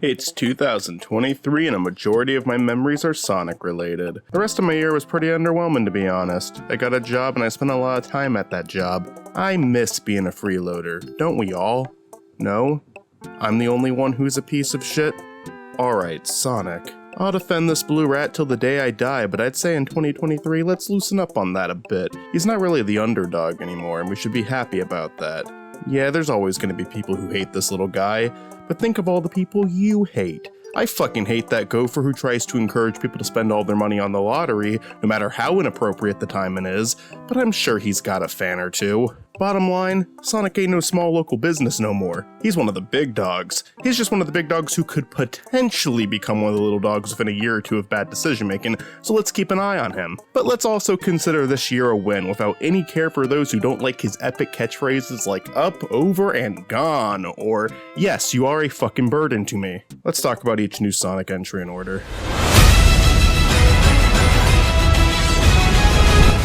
It's 2023 and a majority of my memories are Sonic related. The rest of my year was pretty underwhelming, to be honest. I got a job and I spent a lot of time at that job. I miss being a freeloader, don't we all? No? I'm the only one who's a piece of shit? Alright, Sonic. I'll defend this blue rat till the day I die, but I'd say in 2023, let's loosen up on that a bit. He's not really the underdog anymore, and we should be happy about that. Yeah, there's always gonna be people who hate this little guy, but think of all the people you hate. I fucking hate that gopher who tries to encourage people to spend all their money on the lottery, no matter how inappropriate the timing is, but I'm sure he's got a fan or two. Bottom line, Sonic ain't no small local business no more. He's one of the big dogs. He's just one of the big dogs who could potentially become one of the little dogs within a year or two of bad decision making, so let's keep an eye on him. But let's also consider this year a win without any care for those who don't like his epic catchphrases like up, over, and gone, or yes, you are a fucking burden to me. Let's talk about each new Sonic entry in order.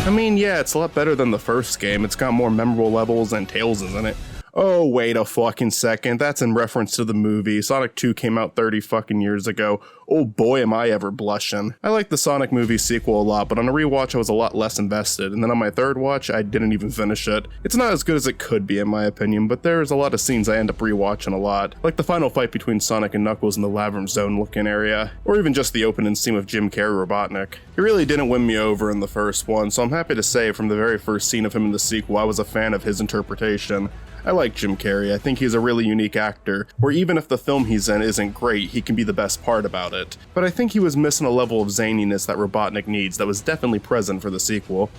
I mean, yeah, it's a lot better than the first game. It's got more memorable levels and Tails is in it. Oh, wait a fucking second. That's in reference to the movie. Sonic 2 came out 30 fucking years ago. Oh boy, am I ever blushing. I like the Sonic movie sequel a lot, but on a rewatch I was a lot less invested, and then on my third watch, I didn't even finish it. It's not as good as it could be in my opinion, but there's a lot of scenes I end up rewatching a lot, like the final fight between Sonic and Knuckles in the Labyrinth Zone looking area, or even just the opening scene with Jim Carrey Robotnik. He really didn't win me over in the first one, so I'm happy to say from the very first scene of him in the sequel, I was a fan of his interpretation. I like Jim Carrey. I think he's a really unique actor, where even if the film he's in isn't great, he can be the best part about it. But I think he was missing a level of zaniness that Robotnik needs that was definitely present for the sequel.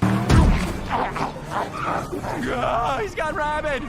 Oh, he's got rabid!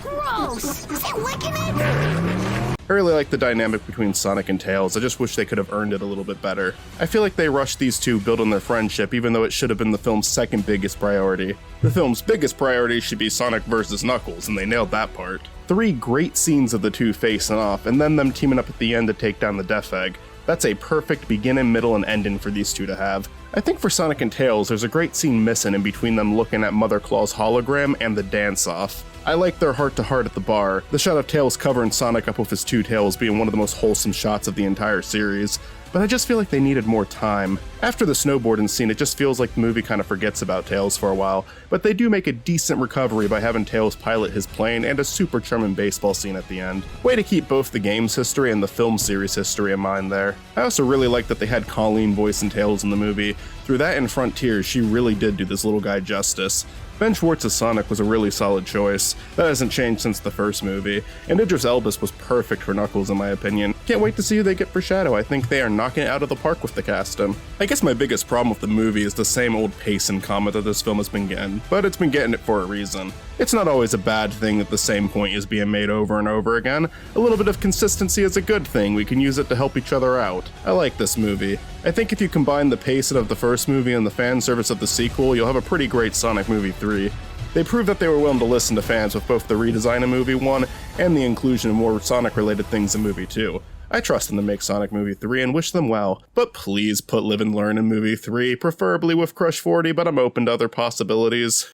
Gross! Is he licking it? I really like the dynamic between Sonic and Tails. I just wish they could have earned it a little bit better. I feel like they rushed these two building their friendship, even though it should have been the film's second biggest priority. The film's biggest priority should be Sonic versus Knuckles, and they nailed that part. 3 great scenes of the two facing off, and then them teaming up at the end to take down the Death Egg. That's a perfect beginning, middle, and ending for these two to have. I think for Sonic and Tails, there's a great scene missing in between them looking at Mother Claw's hologram and the dance-off. I like their heart-to-heart at the bar, the shot of Tails covering Sonic up with his two tails being one of the most wholesome shots of the entire series, but I just feel like they needed more time. After the snowboarding scene, it just feels like the movie kind of forgets about Tails for a while, but they do make a decent recovery by having Tails pilot his plane and a super charming baseball scene at the end. Way to keep both the game's history and the film series history in mind there. I also really like that they had Colleen voicing Tails in the movie. Through that and Frontiers, she really did do this little guy justice. Ben Schwartz's Sonic was a really solid choice. That hasn't changed since the first movie, and Idris Elba was perfect for Knuckles in my opinion. Can't wait to see who they get for Shadow. I think they are knocking it out of the park with the casting. I guess my biggest problem with the movie is the same old pace and comma that this film has been getting, but it's been getting it for a reason. It's not always a bad thing that the same point is being made over and over again. A little bit of consistency is a good thing, we can use it to help each other out. I like this movie. I think if you combine the pacing of the first movie and the fan service of the sequel, you'll have a pretty great Sonic movie 3. They proved that they were willing to listen to fans with both the redesign of movie 1 and the inclusion of more Sonic-related things in movie 2. I trust them to make Sonic movie 3 and wish them well, but please put Live and Learn in movie 3, preferably with Crush 40, but I'm open to other possibilities.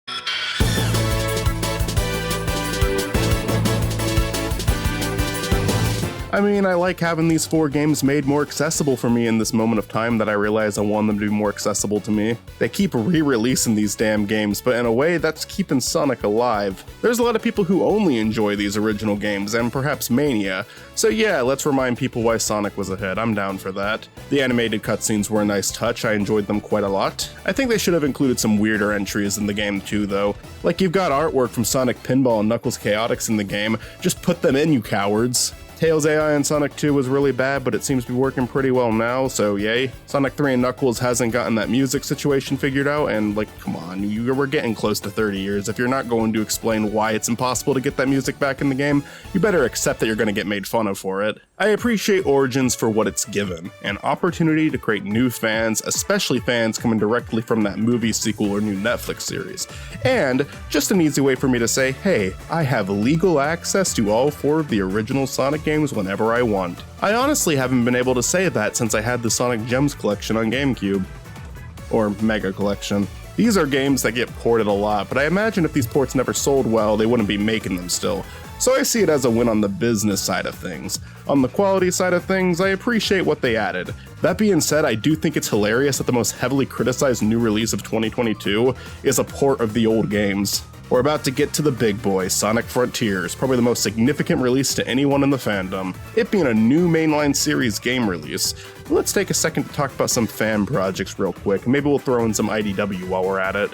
I mean, I like having these 4 games made more accessible for me in this moment of time that I realize I want them to be more accessible to me. They keep re-releasing these damn games, but in a way, that's keeping Sonic alive. There's a lot of people who only enjoy these original games, and perhaps Mania, so yeah, let's remind people why Sonic was a hit. I'm down for that. The animated cutscenes were a nice touch, I enjoyed them quite a lot. I think they should have included some weirder entries in the game too, though. Like, you've got artwork from Sonic Pinball and Knuckles Chaotix in the game, just put them in, you cowards. Tails AI in Sonic 2 was really bad, but it seems to be working pretty well now, so yay. Sonic 3 and Knuckles hasn't gotten that music situation figured out, and like, come on, we're getting close to 30 years. If you're not going to explain why it's impossible to get that music back in the game, you better accept that you're gonna get made fun of for it. I appreciate Origins for what it's given, an opportunity to create new fans, especially fans coming directly from that movie sequel or new Netflix series. And just an easy way for me to say, hey, I have legal access to all 4 of the original Sonic games whenever I want. I honestly haven't been able to say that since I had the Sonic Gems collection on GameCube. Or Mega Collection. These are games that get ported a lot, but I imagine if these ports never sold well, they wouldn't be making them still. So I see it as a win on the business side of things. On the quality side of things, I appreciate what they added. That being said, I do think it's hilarious that the most heavily criticized new release of 2022 is a port of the old games. We're about to get to the big boy, Sonic Frontiers, probably the most significant release to anyone in the fandom, it being a new mainline series game release. Let's take a second to talk about some fan projects real quick, maybe we'll throw in some IDW while we're at it.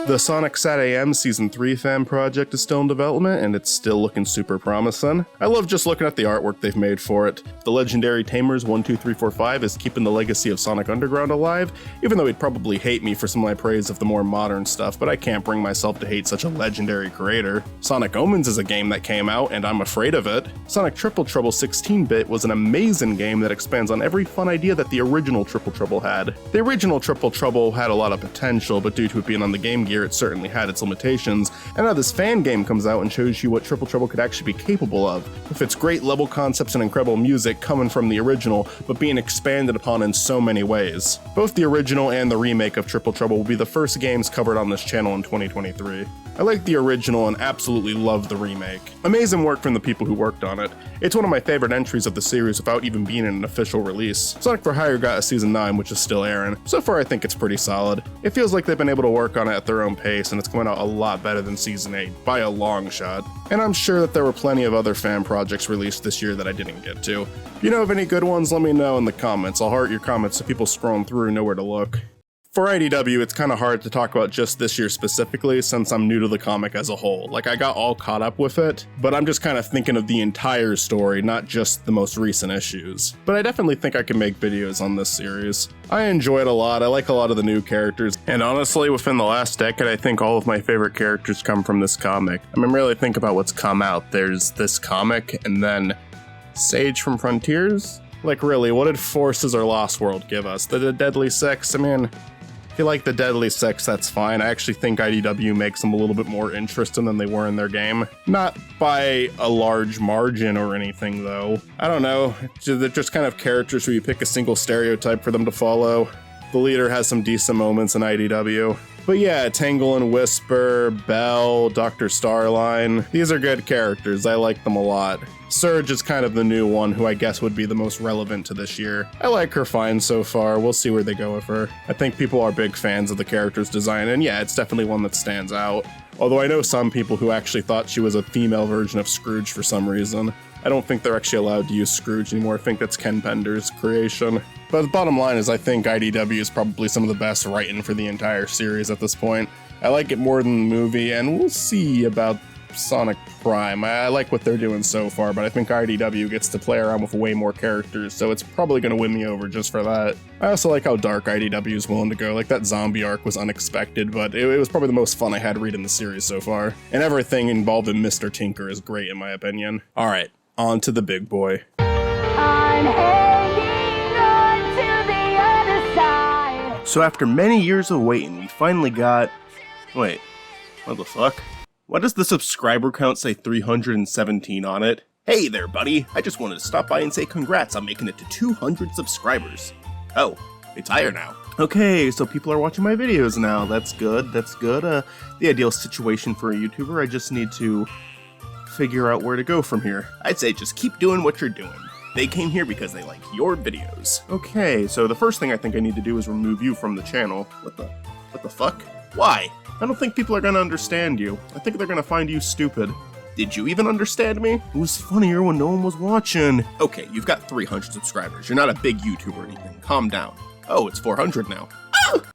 The Sonic Sat AM Season 3 fan project is still in development, and it's still looking super promising. I love just looking at the artwork they've made for it. The legendary Tamers 12345 is keeping the legacy of Sonic Underground alive, even though he'd probably hate me for some of my praise of the more modern stuff, but I can't bring myself to hate such a legendary creator. Sonic Omens is a game that came out, and I'm afraid of it. Sonic Triple Trouble 16-bit was an amazing game that expands on every fun idea that the original Triple Trouble had. The original Triple Trouble had a lot of potential, but due to it being on the Game Gear, it certainly had its limitations, and now this fan game comes out and shows you what Triple Trouble could actually be capable of, with its great level concepts and incredible music coming from the original, but being expanded upon in so many ways. Both the original and the remake of Triple Trouble will be the first games covered on this channel in 2023. I like the original and absolutely love the remake. Amazing work from the people who worked on it. It's one of my favorite entries of the series without even being an official release. Sonic for Hire got a Season 9, which is still airing. So far I think it's pretty solid. It feels like they've been able to work on it at their own pace, and it's coming out a lot better than Season 8, by a long shot. And I'm sure that there were plenty of other fan projects released this year that I didn't get to. If you know of any good ones, let me know in the comments. I'll heart your comments so people scrolling through know where to look. For IDW, it's kind of hard to talk about just this year specifically since I'm new to the comic as a whole. Like, I got all caught up with it, but I'm just kind of thinking of the entire story, not just the most recent issues. But I definitely think I can make videos on this series. I enjoy it a lot, I like a lot of the new characters, and honestly, within the last decade, I think all of my favorite characters come from this comic. I mean, really think about what's come out. There's this comic, and then Sage from Frontiers? Like, really, what did Forces or Lost World give us? The Deadly Six? I mean, if you like the Deadly Six, that's fine. I actually think IDW makes them a little bit more interesting than they were in their game. Not by a large margin or anything, though. I don't know. They're just kind of characters where you pick a single stereotype for them to follow. The leader has some decent moments in IDW. But yeah, Tangle and Whisper, Belle, Dr. Starline, these are good characters. I like them a lot. Surge is kind of the new one, who I guess would be the most relevant to this year. I like her fine so far, we'll see where they go with her. I think people are big fans of the character's design, and yeah, it's definitely one that stands out. Although I know some people who actually thought she was a female version of Scrooge for some reason. I don't think they're actually allowed to use Scrooge anymore, I think that's Ken Pender's creation. But the bottom line is I think IDW is probably some of the best writing for the entire series at this point. I like it more than the movie, and we'll see about Sonic Prime. I like what they're doing so far, but I think IDW gets to play around with way more characters, so it's probably going to win me over just for that. I also like how dark IDW is willing to go. Like, that zombie arc was unexpected, but it was probably the most fun I had reading the series so far. And everything involved in Mr. Tinker is great in my opinion. Alright, on to the big boy. I'm hanging on to the other side. So after many years of waiting, we finally got... Wait, what the fuck? Why does the subscriber count say 317 on it? Hey there, buddy! I just wanted to stop by and say congrats on making it to 200 subscribers. Oh, it's higher now. Okay, so people are watching my videos now. That's good, that's good. The ideal situation for a YouTuber, I just need to figure out where to go from here. I'd say just keep doing what you're doing. They came here because they like your videos. Okay, so the first thing I think I need to do is remove you from the channel. What the fuck? Why? I don't think people are gonna understand you. I think they're gonna find you stupid. Did you even understand me? It was funnier when no one was watching. Okay, you've got 300 subscribers. You're not a big YouTuber or anything. Calm down. Oh, it's 400 now.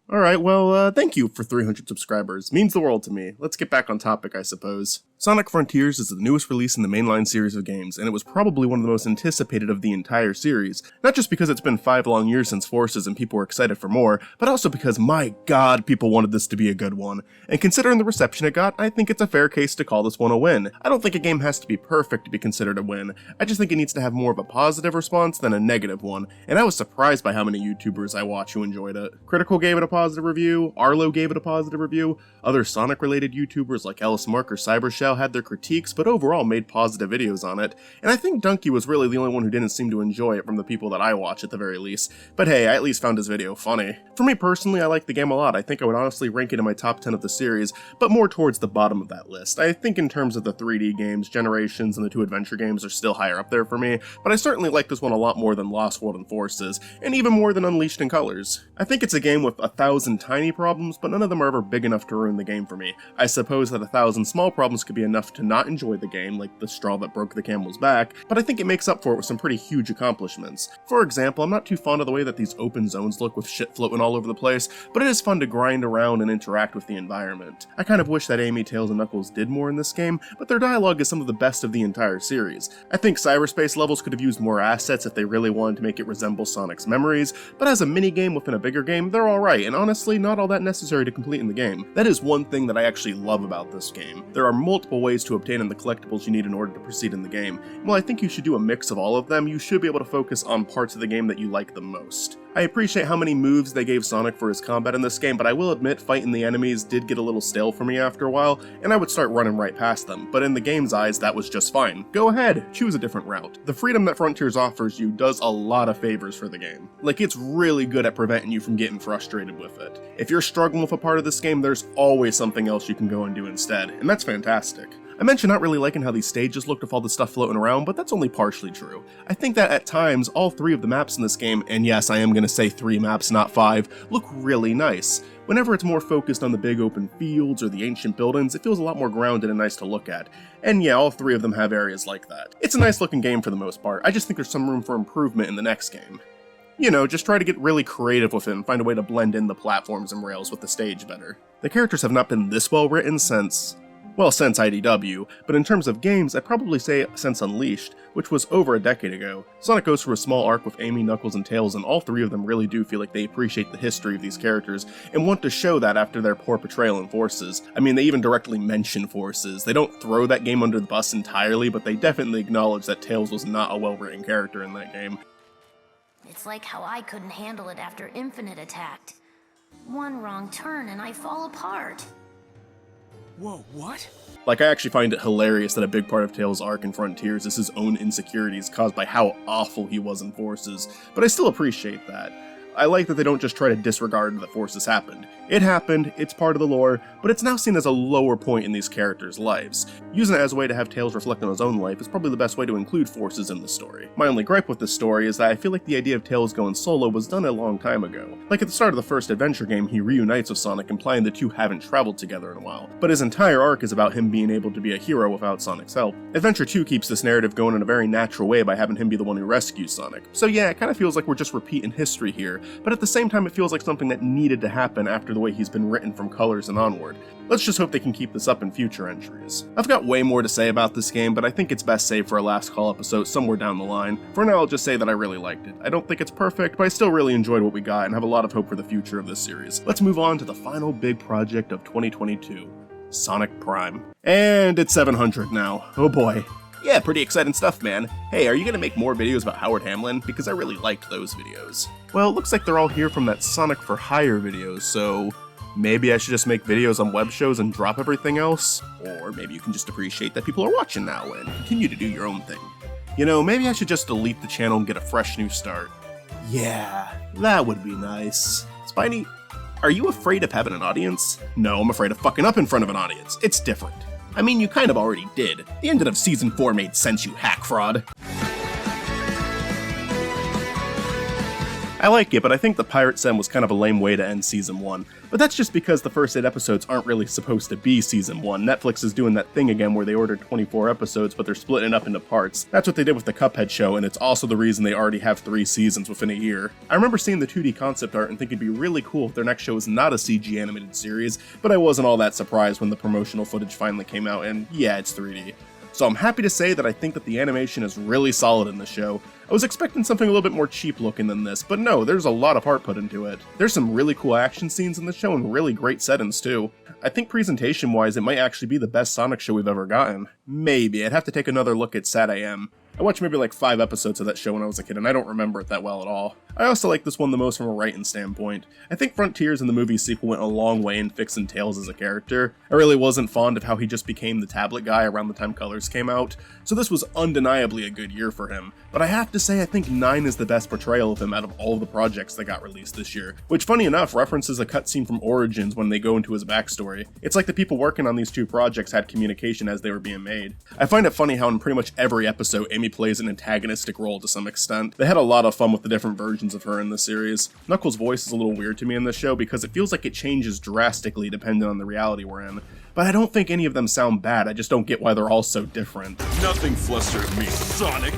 Alright, well, thank you for 300 subscribers. Means the world to me. Let's get back on topic, I suppose. Sonic Frontiers is the newest release in the mainline series of games, and it was probably one of the most anticipated of the entire series. Not just because it's been 5 long years since Forces and people were excited for more, but also because, my god, people wanted this to be a good one. And considering the reception it got, I think it's a fair case to call this one a win. I don't think a game has to be perfect to be considered a win. I just think it needs to have more of a positive response than a negative one, and I was surprised by how many YouTubers I watch who enjoyed it. Critical gave it a positive review, Arlo gave it a positive review, other Sonic-related YouTubers like Ellis Mark or Cybershell had their critiques, but overall made positive videos on it, and I think Donkey was really the only one who didn't seem to enjoy it from the people that I watch at the very least, but hey, I at least found his video funny. For me personally, I like the game a lot. I think I would honestly rank it in my top 10 of the series, but more towards the bottom of that list. I think in terms of the 3D games, Generations and the 2 adventure games are still higher up there for me, but I certainly like this one a lot more than Lost World and Forces, and even more than Unleashed in Colors. I think it's a game with 1,000 tiny problems, but none of them are ever big enough to ruin the game for me. I suppose that 1,000 small problems could be enough to not enjoy the game, like the straw that broke the camel's back, but I think it makes up for it with some pretty huge accomplishments. For example, I'm not too fond of the way that these open zones look with shit floating all over the place, but it is fun to grind around and interact with the environment. I kind of wish that Amy, Tails, and Knuckles did more in this game, but their dialogue is some of the best of the entire series. I think cyberspace levels could have used more assets if they really wanted to make it resemble Sonic's memories, but as a minigame within a bigger game, they're alright, and honestly, not all that necessary to complete in the game. That is one thing that I actually love about this game. There are multiple ways to obtain the collectibles you need in order to proceed in the game. While I think you should do a mix of all of them, you should be able to focus on parts of the game that you like the most. I appreciate how many moves they gave Sonic for his combat in this game, but I will admit fighting the enemies did get a little stale for me after a while, and I would start running right past them, but in the game's eyes that was just fine. Go ahead, choose a different route. The freedom that Frontiers offers you does a lot of favors for the game. Like, it's really good at preventing you from getting frustrated with it. If you're struggling with a part of this game, there's always something else you can go and do instead, and that's fantastic. I mentioned not really liking how these stages looked with all the stuff floating around, but that's only partially true. I think that at times, all 3 of the maps in this game, and yes, I am going to say 3 maps, not 5, look really nice. Whenever it's more focused on the big open fields or the ancient buildings, it feels a lot more grounded and nice to look at. And yeah, all 3 of them have areas like that. It's a nice looking game for the most part. I just think there's some room for improvement in the next game. You know, just try to get really creative with it and find a way to blend in the platforms and rails with the stage better. The characters have not been this well written since IDW, but in terms of games, I'd probably say since Unleashed, which was over a decade ago. Sonic goes through a small arc with Amy, Knuckles, and Tails, and all 3 of them really do feel like they appreciate the history of these characters, and want to show that after their poor portrayal in Forces. I mean, they even directly mention Forces. They don't throw that game under the bus entirely, but they definitely acknowledge that Tails was not a well-written character in that game. It's like how I couldn't handle it after Infinite attacked. One wrong turn and I fall apart. Whoa, what? Like, I actually find it hilarious that a big part of Tails' arc in Frontiers is his own insecurities caused by how awful he was in Forces, but I still appreciate that. I like that they don't just try to disregard that Forces happened. It happened, it's part of the lore, but it's now seen as a lower point in these characters' lives. Using it as a way to have Tails reflect on his own life is probably the best way to include Forces in the story. My only gripe with this story is that I feel like the idea of Tails going solo was done a long time ago. Like at the start of the first adventure game, he reunites with Sonic, implying the two haven't traveled together in a while, but his entire arc is about him being able to be a hero without Sonic's help. Adventure 2 keeps this narrative going in a very natural way by having him be the one who rescues Sonic. So yeah, it kind of feels like we're just repeating history here, but at the same time it feels like something that needed to happen after the way he's been written from Colors and onward. Let's just hope they can keep this up in future entries. I've got way more to say about this game, but I think it's best saved for a last call episode somewhere down the line. For now, I'll just say that I really liked it. I don't think it's perfect, but I still really enjoyed what we got and have a lot of hope for the future of this series. Let's move on to the final big project of 2022, Sonic Prime. And it's 700 now. Oh boy. Yeah, pretty exciting stuff, man. Hey, are you gonna make more videos about Howard Hamlin? Because I really liked those videos. Well, it looks like they're all here from that Sonic for Hire video, so maybe I should just make videos on web shows and drop everything else? Or maybe you can just appreciate that people are watching now and continue to do your own thing. You know, maybe I should just delete the channel and get a fresh new start. Yeah, that would be nice. Spiny, are you afraid of having an audience? No, I'm afraid of fucking up in front of an audience. It's different. I mean, you kind of already did. The ending of Season 4 made sense, you hack fraud. I like it, but I think the Pirate Sim was kind of a lame way to end Season 1. But that's just because the first 8 episodes aren't really supposed to be Season 1. Netflix is doing that thing again where they ordered 24 episodes, but they're splitting it up into parts. That's what they did with the Cuphead show, and it's also the reason they already have 3 seasons within a year. I remember seeing the 2D concept art and thinking it'd be really cool if their next show was not a CG animated series, but I wasn't all that surprised when the promotional footage finally came out, and yeah, it's 3D. So I'm happy to say that I think that the animation is really solid in the show. I was expecting something a little bit more cheap looking than this, but no, there's a lot of heart put into it. There's some really cool action scenes in the show and really great settings too. I think presentation wise it might actually be the best Sonic show we've ever gotten. Maybe, I'd have to take another look at Sad AM. I watched maybe like 5 episodes of that show when I was a kid, and I don't remember it that well at all. I also like this one the most from a writing standpoint. I think Frontiers and the movie sequel went a long way in fixing Tails as a character. I really wasn't fond of how he just became the tablet guy around the time Colors came out, so this was undeniably a good year for him. But I have to say I think 9 is the best portrayal of him out of all the projects that got released this year, which funny enough references a cutscene from Origins when they go into his backstory. It's like the people working on these 2 projects had communication as they were being made. I find it funny how in pretty much every episode Amy plays an antagonistic role to some extent. They had a lot of fun with the different versions of her in this series. Knuckles' voice is a little weird to me in this show because it feels like it changes drastically depending on the reality we're in. But I don't think any of them sound bad, I just don't get why they're all so different. Nothing flusters me, Sonic.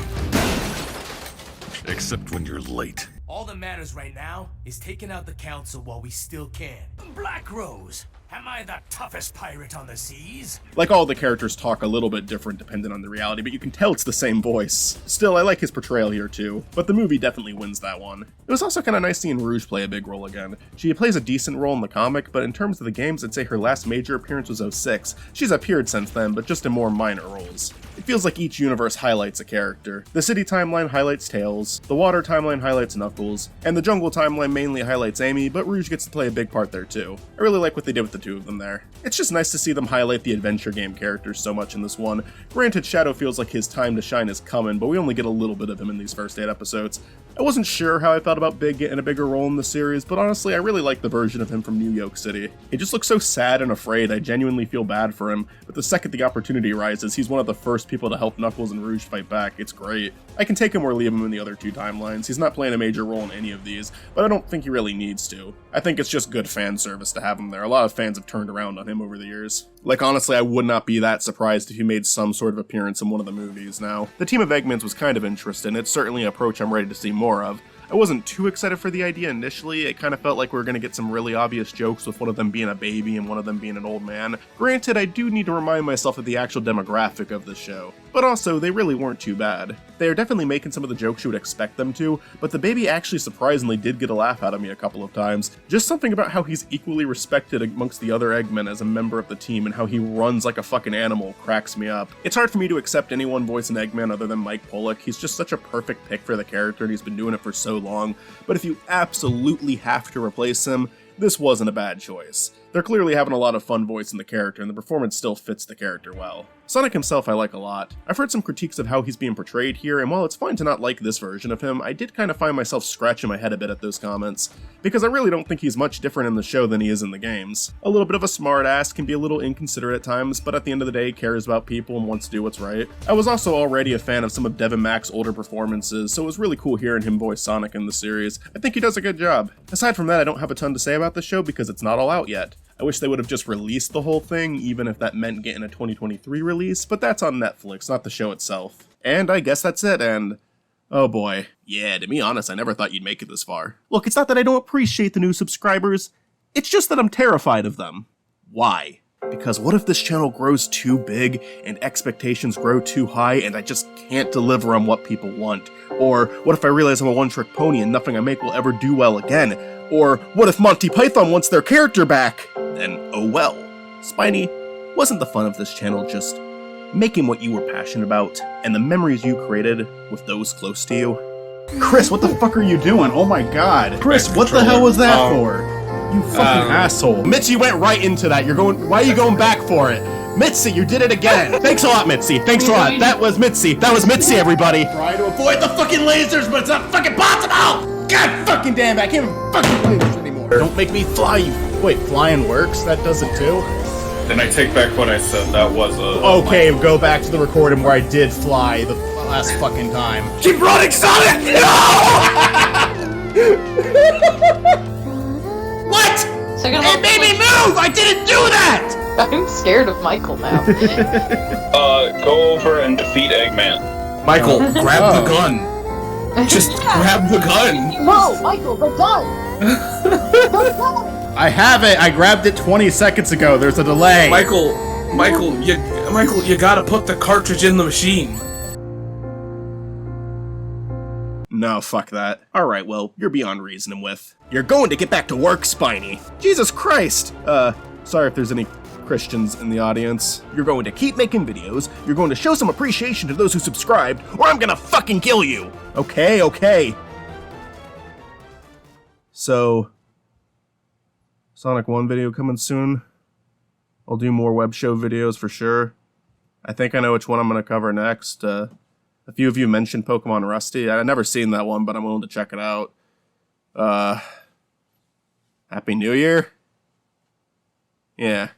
Except when you're late. All that matters right now is taking out the council while we still can. Black Rose, am I the toughest pirate on the seas? Like, all the characters talk a little bit different depending on the reality, but you can tell it's the same voice. Still, I like his portrayal here too, but the movie definitely wins that one. It was also kinda nice seeing Rouge play a big role again. She plays a decent role in the comic, but in terms of the games, I'd say her last major appearance was 06. She's appeared since then, but just in more minor roles. It feels like each universe highlights a character. The city timeline highlights Tails, the water timeline highlights Knuckles, and the jungle timeline mainly highlights Amy, but Rouge gets to play a big part there too. I really like what they did with the 2 of them there. It's just nice to see them highlight the adventure game characters so much in this one. Granted, Shadow feels like his time to shine is coming, but we only get a little bit of him in these first 8 episodes. I wasn't sure how I felt about Big getting a bigger role in the series, but honestly, I really like the version of him from New York City. He just looks so sad and afraid, I genuinely feel bad for him, but the second the opportunity arises, he's one of the first people to help Knuckles and Rouge fight back. It's great. I can take him or leave him in the other 2 timelines. He's not playing a major role in any of these, but I don't think he really needs to. I think it's just good fan service to have him there. A lot of fans have turned around on him over the years. Like, honestly, I would not be that surprised if he made some sort of appearance in one of the movies now. The team of Eggmans was kind of interesting. It's certainly an approach I'm ready to see more of. I wasn't too excited for the idea initially. It kind of felt like we were going to get some really obvious jokes with one of them being a baby and one of them being an old man. Granted, I do need to remind myself of the actual demographic of the show, but also, they really weren't too bad. They are definitely making some of the jokes you would expect them to, but the baby actually surprisingly did get a laugh out of me a couple of times. Just something about how he's equally respected amongst the other Eggmen as a member of the team and how he runs like a fucking animal cracks me up. It's hard for me to accept anyone voicing Eggman other than Mike Pollock. He's just such a perfect pick for the character and he's been doing it for so long, but if you absolutely have to replace him, this wasn't a bad choice. They're clearly having a lot of fun voicing the character, and the performance still fits the character well. Sonic himself I like a lot. I've heard some critiques of how he's being portrayed here, and while it's fine to not like this version of him, I did kind of find myself scratching my head a bit at those comments, because I really don't think he's much different in the show than he is in the games. A little bit of a smartass, can be a little inconsiderate at times, but at the end of the day cares about people and wants to do what's right. I was also already a fan of some of Devin Mack's older performances, so it was really cool hearing him voice Sonic in the series. I think he does a good job. Aside from that, I don't have a ton to say about the show because it's not all out yet. I wish they would have just released the whole thing, even if that meant getting a 2023 release, but that's on Netflix, not the show itself. And I guess that's it, and oh boy. Yeah, to be honest, I never thought you'd make it this far. Look, it's not that I don't appreciate the new subscribers, it's just that I'm terrified of them. Why? Because what if this channel grows too big and expectations grow too high and I just can't deliver on what people want? Or what if I realize I'm a one-trick pony and nothing I make will ever do well again? Or what if Monty Python wants their character back? Then oh well. Spiny, wasn't the fun of this channel just making what you were passionate about and the memories you created with those close to you? Chris, what the fuck are you doing? Oh my god. Chris, what the hell was that for? You fucking asshole. Mitzi went right into that. Why are you going back for it? Mitzi, you did it again. Thanks a lot, Mitzi. Thanks a lot. That was Mitzi, everybody. Try to avoid the fucking lasers, but it's not fucking possible! God fucking damn it, I can't even fucking play this anymore. Don't make me fly, you. Wait, flying works? That does it too? Then I take back what I said. That was a... Okay, go back to the recording where I did fly the last fucking time. Keep running, Sonic! No! What? It made me move! I didn't do that! I'm scared of Michael now. Go over and defeat Eggman. Michael, grab the gun. Just grab the gun. No, Michael, the gun! The gun! I have it! I grabbed it 20 seconds ago, there's a delay! Michael, you gotta put the cartridge in the machine. No, fuck that. Alright, well, you're beyond reasoning with. You're going to get back to work, Spiny! Jesus Christ! Sorry if there's any Christians in the audience. You're going to keep making videos, you're going to show some appreciation to those who subscribed, or I'm gonna fucking kill you! Okay. So, Sonic 1 video coming soon. I'll do more web show videos for sure. I think I know which one I'm gonna cover next. A few of you mentioned Pokemon Rusty. I've never seen that one, but I'm willing to check it out. Happy New Year? Yeah.